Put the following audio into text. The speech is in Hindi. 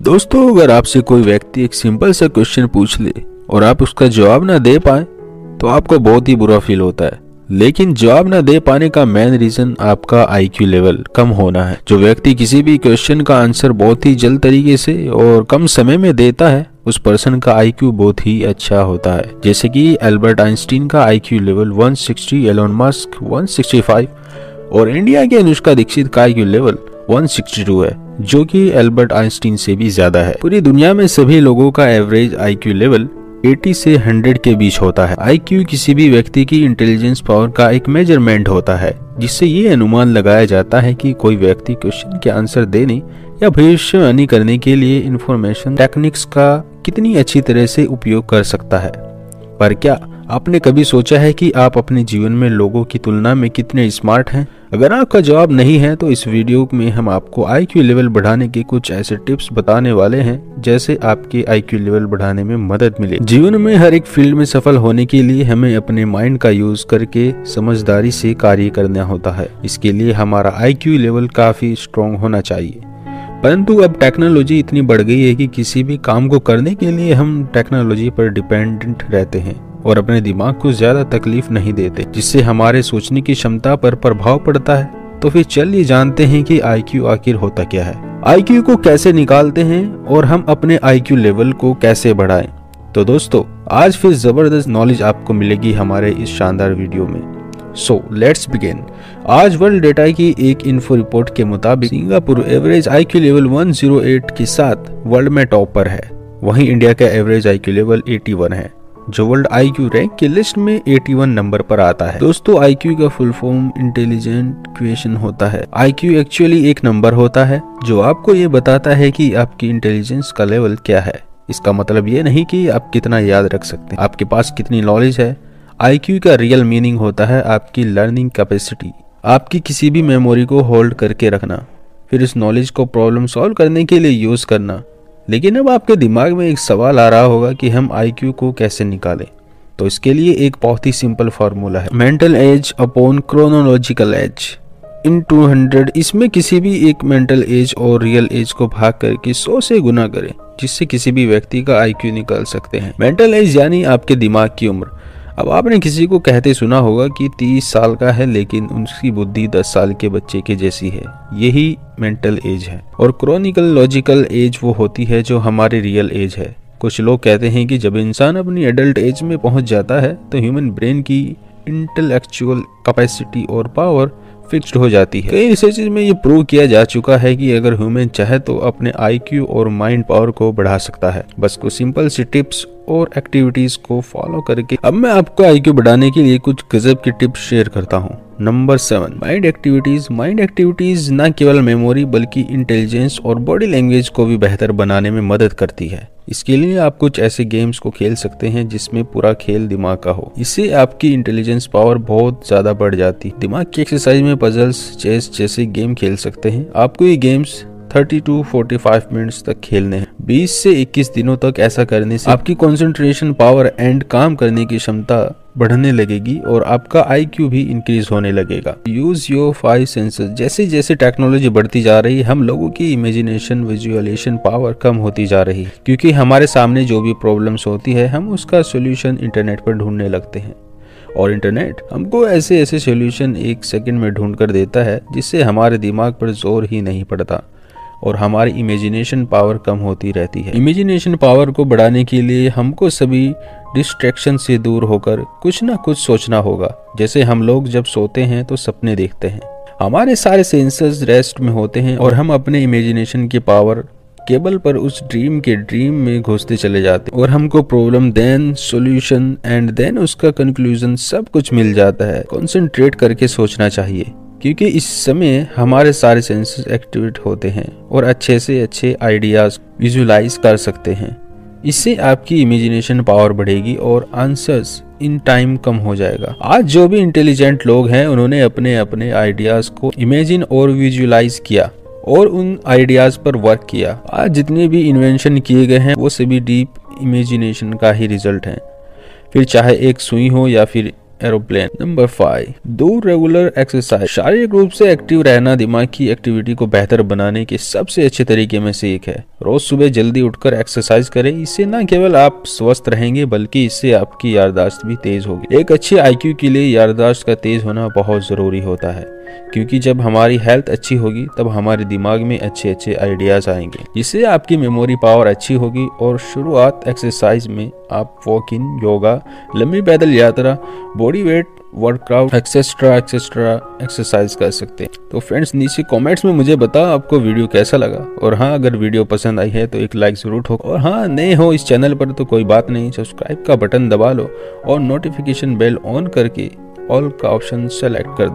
दोस्तों, अगर आपसे कोई व्यक्ति एक सिंपल सा क्वेश्चन पूछ ले और आप उसका जवाब ना दे पाए तो आपको बहुत ही बुरा फील होता है। लेकिन जवाब ना दे पाने का मेन रीजन आपका आईक्यू लेवल कम होना है। जो व्यक्ति किसी भी क्वेश्चन का आंसर बहुत ही जल्द तरीके से और कम समय में देता है, उस पर्सन का आईक्यू बहुत ही अच्छा होता है। जैसे कि एल्बर्ट आइंस्टीन का आईक्यू लेवल 160, एलोन मस्क 165 और इंडिया के अनुष्का दीक्षित का आईक्यू लेवल 162 है, जो कि एल्बर्ट आइंस्टीन से भी ज्यादा है। पूरी दुनिया में सभी लोगों का एवरेज आईक्यू लेवल 80 से 100 के बीच होता है। आईक्यू किसी भी व्यक्ति की इंटेलिजेंस पावर का एक मेजरमेंट होता है, जिससे ये अनुमान लगाया जाता है कि कोई व्यक्ति क्वेश्चन के आंसर देने या भविष्यवाणी करने के लिए इंफॉर्मेशन टेक्निक्स का कितनी अच्छी तरह से उपयोग कर सकता है। पर क्या आपने कभी सोचा है कि आप अपने जीवन में लोगों की तुलना में कितने स्मार्ट हैं? अगर आपका जवाब नहीं है तो इस वीडियो में हम आपको आईक्यू लेवल बढ़ाने के कुछ ऐसे टिप्स बताने वाले हैं जैसे आपके आईक्यू लेवल बढ़ाने में मदद मिले। जीवन में हर एक फील्ड में सफल होने के लिए हमें अपने माइंड का यूज करके समझदारी से कार्य करना होता है। इसके लिए हमारा आईक्यू लेवल काफी स्ट्रॉन्ग होना चाहिए। परंतु अब टेक्नोलॉजी इतनी बढ़ गई है कि किसी भी काम को करने के लिए हम टेक्नोलॉजी पर डिपेंडेंट रहते हैं और अपने दिमाग को ज्यादा तकलीफ नहीं देते, जिससे हमारे सोचने की क्षमता पर प्रभाव पड़ता है। तो फिर चलिए जानते हैं कि आईक्यू आखिर होता क्या है, आईक्यू को कैसे निकालते हैं और हम अपने आईक्यू लेवल को कैसे बढ़ाएं। तो दोस्तों, आज फिर जबरदस्त नॉलेज आपको मिलेगी हमारे इस शानदार वीडियो में। So let's begin. आज वर्ल्ड डेटा की एक इन्फो रिपोर्ट के मुताबिक सिंगापुर एवरेज आईक्यू लेवल 108 के साथ वर्ल्ड में टॉप पर है। वहीं इंडिया का एवरेज आईक्यू लेवल 81 है, जो वर्ल्ड आईक्यू रैंक की लिस्ट में 81 नंबर पर आता है। दोस्तों, आईक्यू का फुल फॉर्म इंटेलिजेंट क्वेश्चन होता है। आईक्यू एक्चुअली एक नंबर होता है जो आपको ये बताता है कि आपकी इंटेलिजेंस का लेवल क्या है। इसका मतलब ये नहीं कि आप कितना याद रख सकते हैं, आपके पास कितनी नॉलेज है। आईक्यू का रियल मीनिंग होता है आपकी लर्निंग कैपेसिटी, आपकी किसी भी मेमोरी को होल्ड करके रखना, फिर इस नॉलेज को प्रॉब्लम सॉल्व करने के लिए यूज करना। लेकिन अब आपके दिमाग में एक सवाल आ रहा होगा कि हम आईक्यू को कैसे निकालें। तो इसके लिए एक बहुत ही सिंपल फार्मूला है, mental age upon chronological age in 200। इसमें किसी भी एक मेंटल एज और रियल एज को भाग करके 100 से गुना करें, जिससे किसी भी व्यक्ति का आईक्यू निकाल सकते हैं। मेंटल एज यानी आपके दिमाग की उम्र। अब आपने किसी को कहते सुना होगा कि 30 साल का है लेकिन उसकी बुद्धि 10 साल के बच्चे के जैसी है। यही मेंटल एज है। और क्रोनिकल लॉजिकल एज वो होती है जो हमारी रियल एज है। कुछ लोग कहते हैं कि जब इंसान अपनी एडल्ट एज में पहुंच जाता है तो ह्यूमन ब्रेन की इंटेलेक्चुअल कैपेसिटी और पावर फिक्स्ड हो जाती है। कई रिसर्च में ये प्रूव किया जा चुका है कि अगर ह्यूमन चाहे तो अपने आईक्यू और माइंड पावर को बढ़ा सकता है, बस कुछ सिंपल सी टिप्स और एक्टिविटीज को फॉलो करके। अब मैं आपको आईक्यू बढ़ाने के लिए कुछ गजब की टिप्स शेयर करता हूँ। Number 7, mind activities. Mind activities न केवल मेमोरी बल्कि इंटेलिजेंस और बॉडी लैंग्वेज को भी बेहतर बनाने में मदद करती है। इसके लिए आप कुछ ऐसे गेम्स को खेल सकते हैं जिसमें पूरा खेल दिमाग का हो। इससे आपकी इंटेलिजेंस पावर बहुत ज्यादा बढ़ जाती है। दिमाग की एक्सरसाइज में पजल्स, चेस जैसे गेम खेल सकते हैं। आपको ये गेम्स 30 to 45 मिनट्स तक खेलने हैं। 20 से 21 दिनों तक ऐसा करने से आपकी कंसंट्रेशन पावर एंड काम करने की क्षमता बढ़ने लगेगी और आपका आईक्यू भी इंक्रीज होने लगेगा। Use your 5 senses. जैसे जैसे टेक्नोलॉजी बढ़ती जा रही है, हम लोगों की इमेजिनेशन, विजुअलाइजेशन पावर कम होती जा रही है, क्योंकि हमारे सामने जो भी प्रॉब्लम्स होती है हम उसका सोल्यूशन इंटरनेट पर ढूंढने लगते हैं। और इंटरनेट हमको ऐसे ऐसे सोल्यूशन 1 सेकंड में ढूंढ कर देता है जिससे हमारे दिमाग पर जोर ही नहीं पड़ता और हमारी इमेजिनेशन पावर कम होती रहती है। इमेजिनेशन पावर को बढ़ाने के लिए हमको सभी डिस्ट्रैक्शन से दूर होकर कुछ ना कुछ सोचना होगा। जैसे हम लोग जब सोते हैं तो सपने देखते हैं, हमारे सारे सेंसर्स रेस्ट में होते हैं और हम अपने इमेजिनेशन की पावर केबल पर उस ड्रीम में घुसते चले जाते हैं और हमको problem, then solution and then उसका कंक्लूजन सब कुछ मिल जाता है। कंसंट्रेट करके सोचना चाहिए, क्योंकि इस समय हमारे सारे सेंसेस एक्टिवेट होते हैं और अच्छे से अच्छे आइडियाज विजुलाइज कर सकते हैं। इससे आपकी इमेजिनेशन पावर बढ़ेगी और आंसर्स इन टाइम कम हो जाएगा। आज जो भी इंटेलिजेंट लोग हैं उन्होंने अपने अपने आइडियाज को इमेजिन और विजुलाइज किया और उन आइडियाज पर वर्क किया। आज जितने भी इन्वेंशन किए गए हैं वो सभी डीप इमेजिनेशन का ही रिजल्ट हैं। फिर चाहे एक सुई हो या फिर aeroplane. Number 5, do regular exercise. शारीरिक रूप से एक्टिव रहना दिमाग की एक्टिविटी को बेहतर बनाने के सबसे अच्छे तरीके में से एक है। रोज सुबह जल्दी उठकर एक्सरसाइज करें। इससे न केवल आप स्वस्थ रहेंगे बल्कि इससे आपकी याददाश्त भी तेज होगी। एक अच्छे IQ के लिए याददाश्त का तेज होना बहुत जरूरी होता है, क्योंकि जब हमारी हेल्थ अच्छी होगी तब हमारे दिमाग में अच्छे अच्छे आइडियाज आएंगे, जिससे आपकी मेमोरी पावर अच्छी होगी। और शुरुआत एक्सरसाइज में आप वॉकिंग, योगा, लंबी पैदल यात्रा, body weight workout etcetera exercise कर सकते हैं। तो फ्रेंड्स, नीचे कमेंट्स में मुझे बताओ आपको वीडियो कैसा लगा। और हाँ, अगर वीडियो पसंद आई है तो एक लाइक जरूर ठोको। और हाँ, नए हो इस चैनल पर तो कोई बात नहीं, सब्सक्राइब का बटन दबा लो और नोटिफिकेशन बेल ऑन करके ऑल का ऑप्शन सेलेक्ट कर दो।